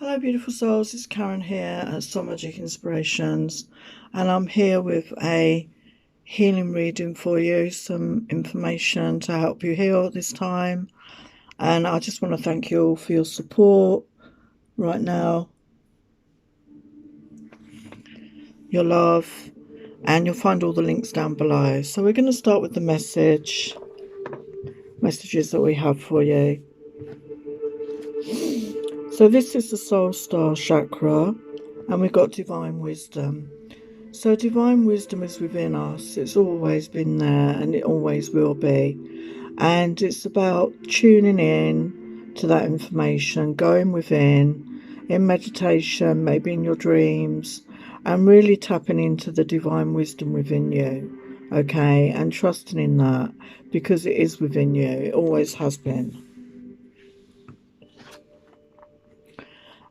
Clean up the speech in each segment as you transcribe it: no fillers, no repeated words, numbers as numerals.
Hello, beautiful souls. It's Karen here at Soul Magic Inspirations, and I'm here with a healing reading for you, some information to help you heal this time. And I just want to thank you all for your support right now, your love, and you'll find all the links down below. So we're going to start with the messages that we have for you. So this is the Soul Star chakra, and we've got divine wisdom. So divine wisdom is within us. It's always been there and it always will be. And it's about tuning in to that information, going within, in meditation, maybe in your dreams, and really tapping into the divine wisdom within you. Okay, and trusting in that because it is within you. It always has been.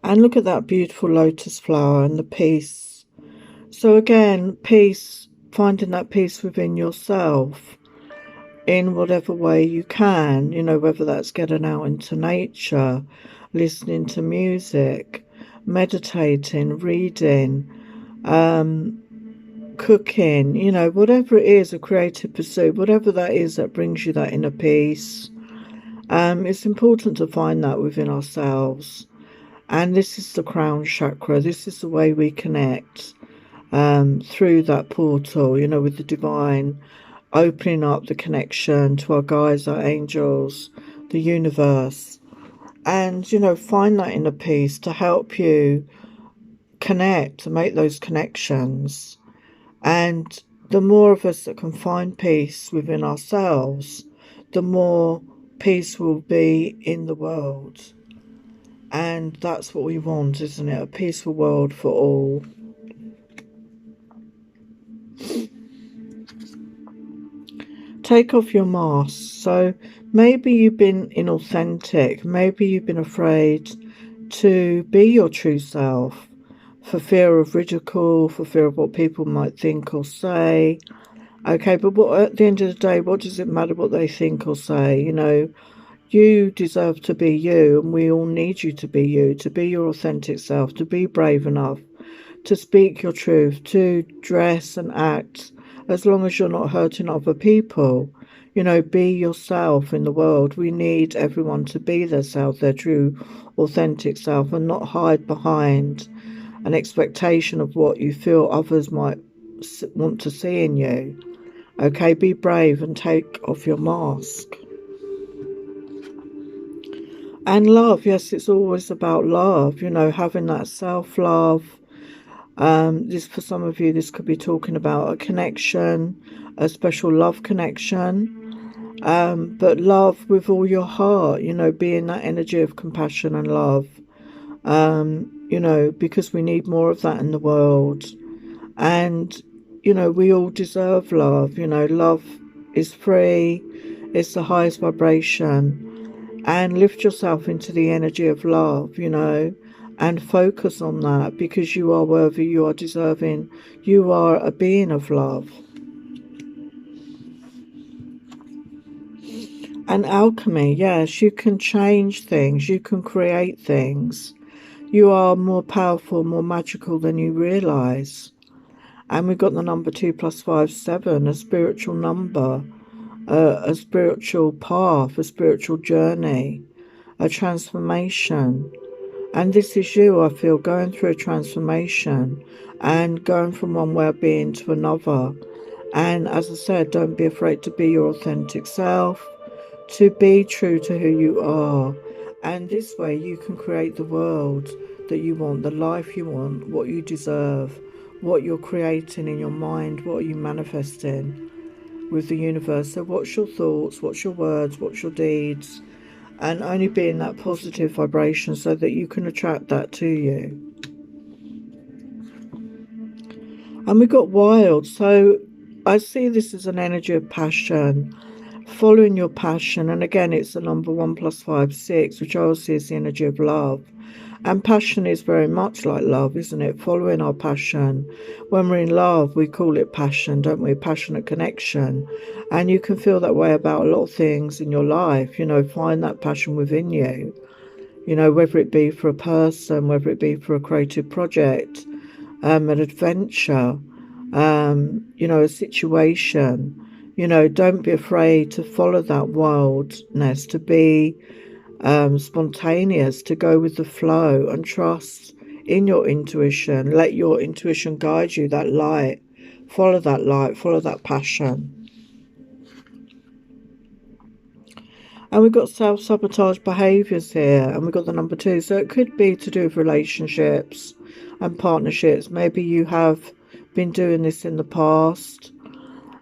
And look at that beautiful lotus flower and the peace. So again, peace, finding that peace within yourself in whatever way you can, whether that's getting out into nature, listening to music, meditating, reading, cooking, whatever it is, a creative pursuit, whatever that is that brings you that inner peace. It's important to find that within ourselves. And this is the crown chakra. This is the way we connect through that portal, with the divine, opening up the connection to our guides, our angels, the universe, and, find that inner peace to help you connect, to make those connections. And the more of us that can find peace within ourselves, the more peace will be in the world. And that's what we want, isn't it? A peaceful world for all. Take off your mask. So maybe you've been inauthentic. Maybe you've been afraid to be your true self for fear of ridicule, for fear of what people might think or say. Okay, but at the end of the day, what does it matter what they think or say? You deserve to be you, and we all need you to be you, to be your authentic self, to be brave enough, to speak your truth, to dress and act, as long as you're not hurting other people. Be yourself in the world. We need everyone to be their self, their true, authentic self, and not hide behind an expectation of what you feel others might want to see in you. Okay, be brave and take off your mask. And love, yes, it's always about love, having that self-love. This, for some of you, this could be talking about a connection, a special love connection. But love with all your heart, being that energy of compassion and love. Because we need more of that in the world. And, we all deserve love. Love is free, it's the highest vibration. And lift yourself into the energy of love, and focus on that, because you are worthy, you are deserving, you are a being of love. And alchemy, yes, you can change things, you can create things. You are more powerful, more magical than you realize. And we've got the number 2 + 5 = 7, a spiritual number, a spiritual path, a spiritual journey, a transformation. And this is you, I feel, going through a transformation and going from one way of being to another. And as I said, don't be afraid to be your authentic self, to be true to who you are. And this way you can create the world that you want, the life you want, what you deserve, what you're creating in your mind, what are you manifesting with the universe. So what's your thoughts, what's your words, what's your deeds? And only be in that positive vibration so that you can attract that to you. And we got wild. So I see this as an energy of passion, following your passion. And again, it's the number 1 + 5 = 6, which I also see as the energy of love. And passion is very much like love, isn't it? Following our passion. When we're in love, we call it passion, don't we? Passionate connection. And you can feel that way about a lot of things in your life. Find that passion within you. You know, whether it be for a person, whether it be for a creative project, an adventure, you know, a situation. You know, don't be afraid to follow that wildness, to be spontaneous, to go with the flow and trust in your intuition. Let your intuition guide you, that light. Follow that light, follow that passion. And we've got self-sabotage behaviours here, and we've got the number 2. So it could be to do with relationships and partnerships. Maybe you have been doing this in the past,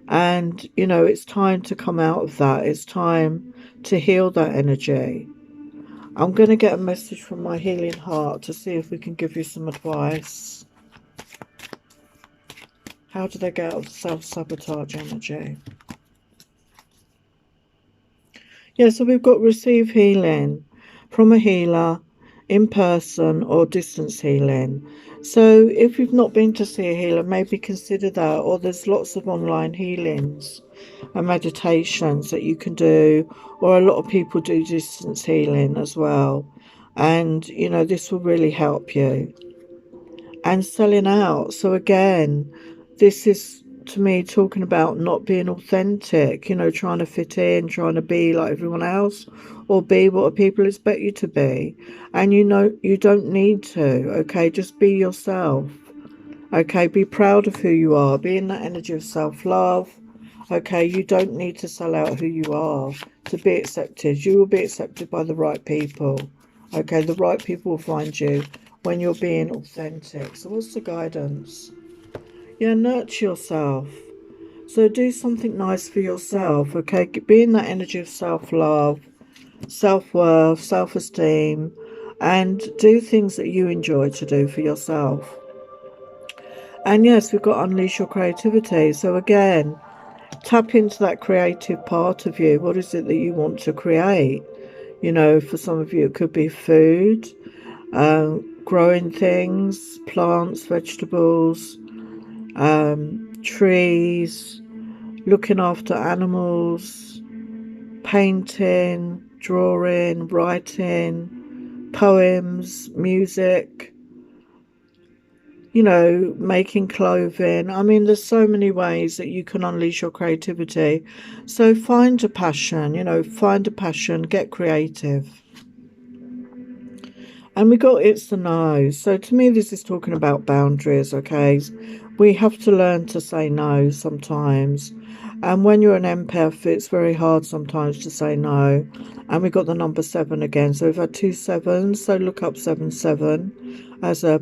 and, you know, it's time to come out of that. It's time to heal that energy. I'm going to get a message from my healing heart to see if we can give you some advice. How do they get out of the self-sabotage energy? Yeah, so we've got receive healing from a healer, in person or distance healing. So if you've not been to see a healer, maybe consider that. Or there's lots of online healings and meditations that you can do. Or a lot of people do distance healing as well. And, you know, this will really help you. And selling out. So again, this is, to me, talking about not being authentic, you know, trying to fit in, trying to be like everyone else, or be what people expect you to be. And you know, you don't need to, okay? Just be yourself, okay? Be proud of who you are. Be in that energy of self-love, okay? You don't need to sell out who you are to be accepted. You will be accepted by the right people, okay? The right people will find you when you're being authentic. So what's the guidance? Yeah, nurture yourself. So do something nice for yourself, okay? Be in that energy of self-love, self-worth, self-esteem, and do things that you enjoy to do for yourself. And yes, we've got unleash your creativity. So again, tap into that creative part of you. What is it that you want to create? You know, for some of you, it could be food, growing things, plants, vegetables, trees, looking after animals, painting, drawing, writing, poems, music, you know, making clothing. I mean, there's so many ways that you can unleash your creativity. So find a passion, you know, find a passion, get creative. And we got it's the no. So to me, this is talking about boundaries, okay? We have to learn to say no sometimes. And when you're an empath, it's very hard sometimes to say no. And we got the number 7 again. So we've had 2 sevens. So look up 77 as a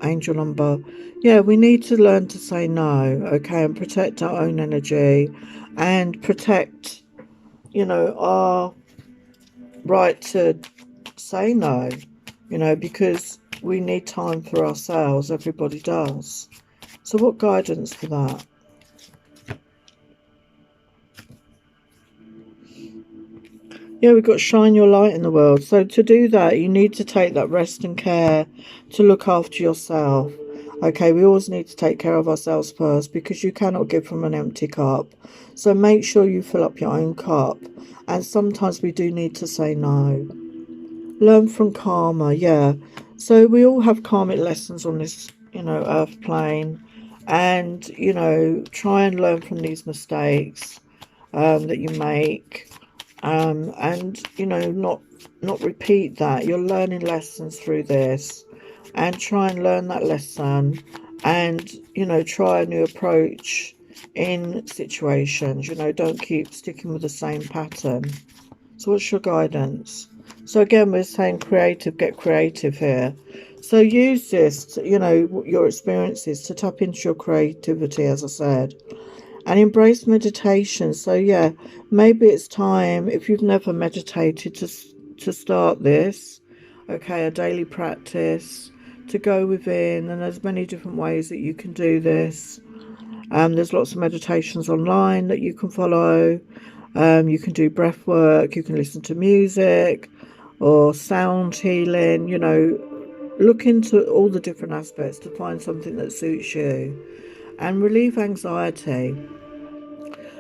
angel number. Yeah, we need to learn to say no, okay? And protect our own energy and protect, you know, our right to say no, you know, because we need time for ourselves. Everybody does. So what guidance for that? Yeah, we've got shine your light in the world. So to do that, you need to take that rest and care to look after yourself. Okay, we always need to take care of ourselves first because you cannot give from an empty cup. So make sure you fill up your own cup. And sometimes we do need to say no. Learn from karma, yeah. So we all have karmic lessons on this, you know, earth plane. And, you know, try and learn from these mistakes that you make. And, you know, not repeat that. You're learning lessons through this. And try and learn that lesson. And, you know, try a new approach in situations. You know, don't keep sticking with the same pattern. So what's your guidance? So again, we're saying creative, get creative here. So use this, to, you know, your experiences to tap into your creativity, as I said, and embrace meditation. So yeah, maybe it's time, if you've never meditated, to start this, okay, a daily practice, to go within, and there's many different ways that you can do this. There's lots of meditations online that you can follow. You can do breath work, you can listen to music or sound healing, you know, look into all the different aspects to find something that suits you and relieve anxiety.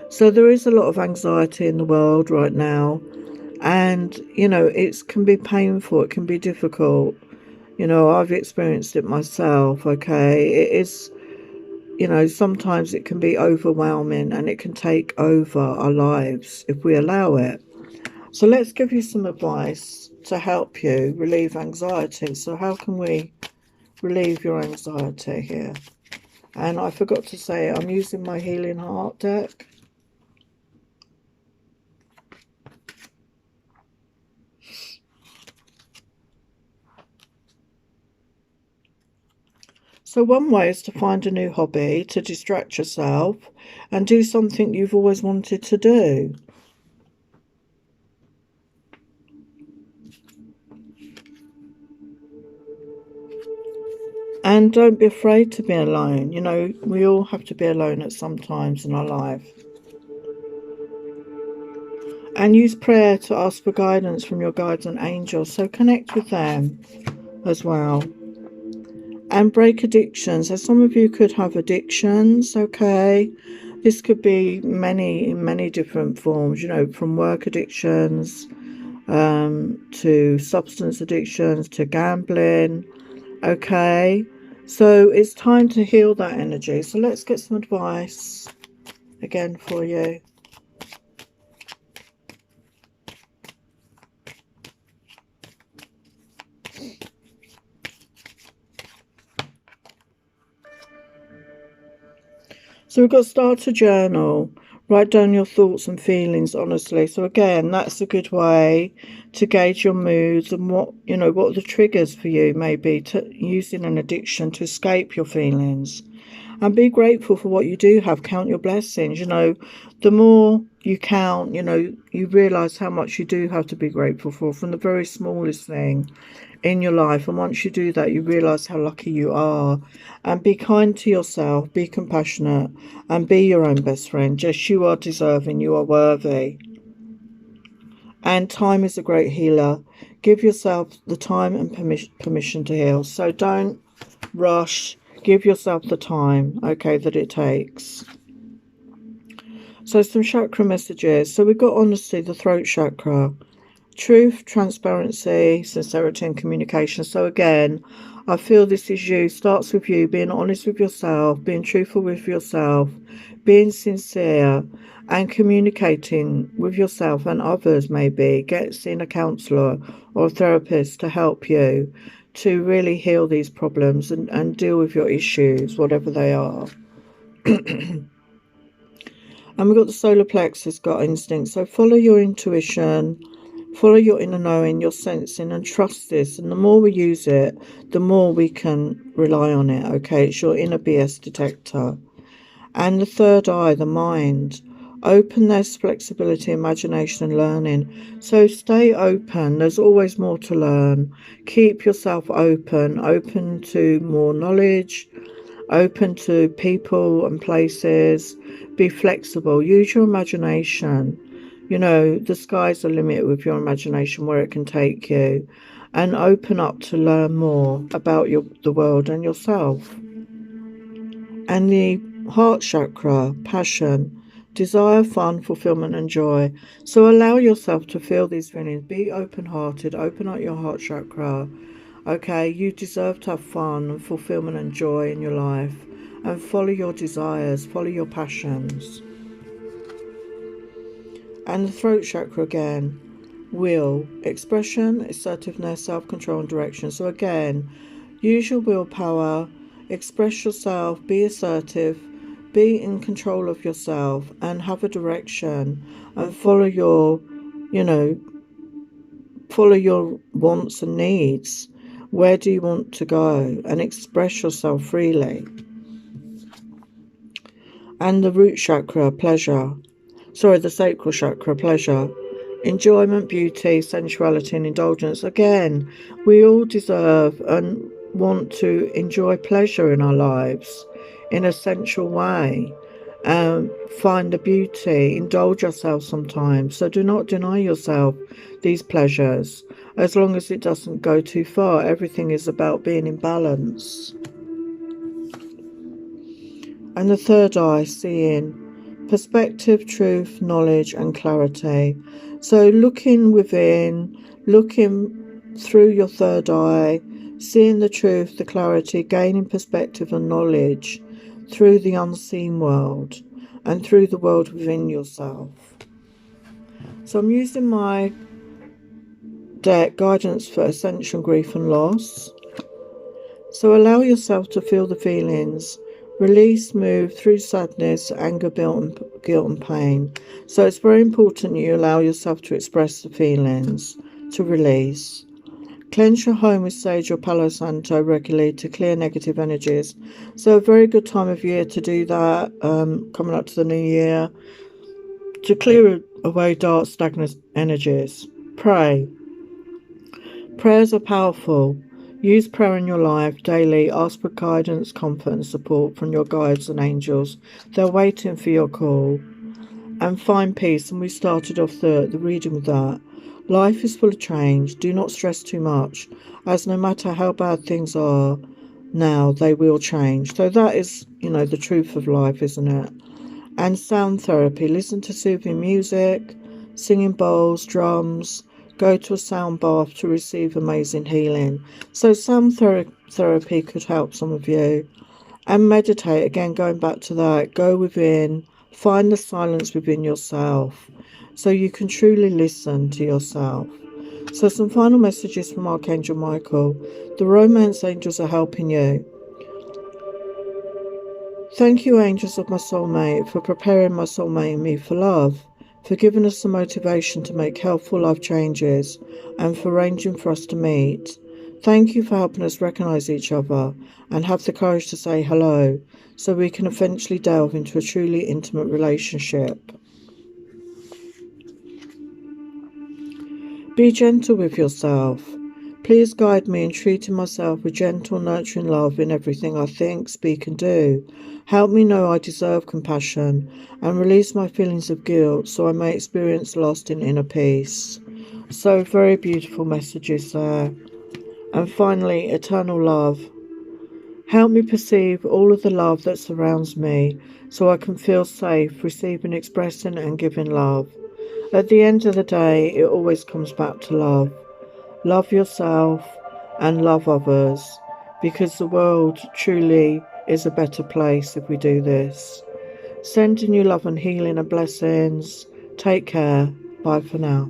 So there is a lot of anxiety in the world right now, And, you know, it can be painful, it can be difficult. You know, I've experienced it myself, okay? It is, you know, sometimes it can be overwhelming and it can take over our lives if we allow it. So let's give you some advice to help you relieve anxiety. So how can we relieve your anxiety here? And I forgot to say, I'm using my Healing Heart deck. So one way is to find a new hobby to distract yourself and do something you've always wanted to do. And don't be afraid to be alone. You know, we all have to be alone at some times in our life. And use prayer to ask for guidance from your guides and angels. So connect with them as well. And break addictions. So some of you could have addictions, okay? This could be many different forms, you know, from work addictions, to substance addictions, to gambling, okay? So it's time to heal that energy. So let's get some advice again for you. So we've got start a journal. Write down your thoughts and feelings honestly. So again, that's a good way to gauge your moods and what, you know, what the triggers for you may be to using an addiction to escape your feelings. And be grateful for what you do have. Count your blessings. You know, the more you count, you know, you realise how much you do have to be grateful for, from the very smallest thing in your life. And once you do that, you realise how lucky you are. And be kind to yourself, be compassionate, and be your own best friend. Just you are deserving, you are worthy. And time is a great healer. Give yourself the time and permission to heal. So don't rush. Give yourself the time, okay, that it takes. So some chakra messages. So we've got honesty, the throat chakra. Truth, transparency, sincerity and communication. So again, I feel this is you. Starts with you being honest with yourself, being truthful with yourself, being sincere and communicating with yourself and others maybe. Get seeing a counsellor or a therapist to help you to really heal these problems and deal with your issues, whatever they are. And we've got the solar plexus, gut instinct. So follow your intuition, follow your inner knowing, your sensing, and trust this. And the more we use it, the more we can rely on it, okay? It's your inner BS detector. And the third eye, the mind. Open there's flexibility, imagination, and learning. So stay open. There's always more to learn. Keep yourself open, open to more knowledge, open to people and places. Be flexible. Use your imagination. You know, the sky's the limit with your imagination where it can take you. And open up to learn more about the world and yourself. And the heart chakra, passion, desire, fun, fulfillment, and joy. So allow yourself to feel these feelings. Be open-hearted. Open up your heart chakra. Okay, you deserve to have fun and fulfillment and joy in your life. And follow your desires, follow your passions. And the throat chakra again. Will, expression, assertiveness, self-control, and direction. So again, use your willpower, express yourself, be assertive, be in control of yourself, and have a direction, and follow your, you know, follow your wants and needs. Where do you want to go? And express yourself freely. And the root chakra, pleasure. Sorry, the sacral chakra, pleasure. Enjoyment, beauty, sensuality, and indulgence. Again, we all deserve and want to enjoy pleasure in our lives in a sensual way. Find the beauty, indulge ourselves sometimes. So do not deny yourself these pleasures as long as it doesn't go too far. Everything is about being in balance. And the third eye, seeing. Perspective, truth, knowledge, and clarity. So looking within, looking through your third eye, seeing the truth, the clarity, gaining perspective and knowledge through the unseen world and through the world within yourself. So I'm using my deck Guidance for Ascension, Grief and Loss. So allow yourself to feel the feelings. Release, move through sadness, anger, guilt and pain. So it's very important you allow yourself to express the feelings, to release. Cleanse your home with sage or Palo Santo regularly to clear negative energies. So a very good time of year to do that, coming up to the new year, to clear away dark, stagnant energies. Pray. Prayers are powerful. Use prayer in your life daily. Ask for guidance, comfort and support from your guides and angels. They're waiting for your call. And find peace. And we started off the reading with that. Life is full of change. Do not stress too much, as no matter how bad things are now, they will change. So that is, the truth of life, isn't it? And sound therapy. Listen to soothing music, singing bowls, drums. Go to a sound bath to receive amazing healing. So sound therapy could help some of you. And meditate, again, going back to that. Go within, find the silence within yourself so you can truly listen to yourself. So some final messages from Archangel Michael. The romance angels are helping you. Thank you, angels of my soulmate, for preparing my soulmate and me for love, for giving us the motivation to make helpful life changes, and for arranging for us to meet. Thank you for helping us recognize each other and have the courage to say hello, so we can eventually delve into a truly intimate relationship. Be gentle with yourself. Please guide me in treating myself with gentle, nurturing love in everything I think, speak and do. Help me know I deserve compassion and release my feelings of guilt so I may experience lasting inner peace. So very beautiful messages there. And finally, eternal love. Help me perceive all of the love that surrounds me so I can feel safe receiving, expressing and giving love. At the end of the day, it always comes back to love. Love yourself and love others, because the world truly is a better place if we do this. Sending you love and healing and blessings. Take care. Bye for now.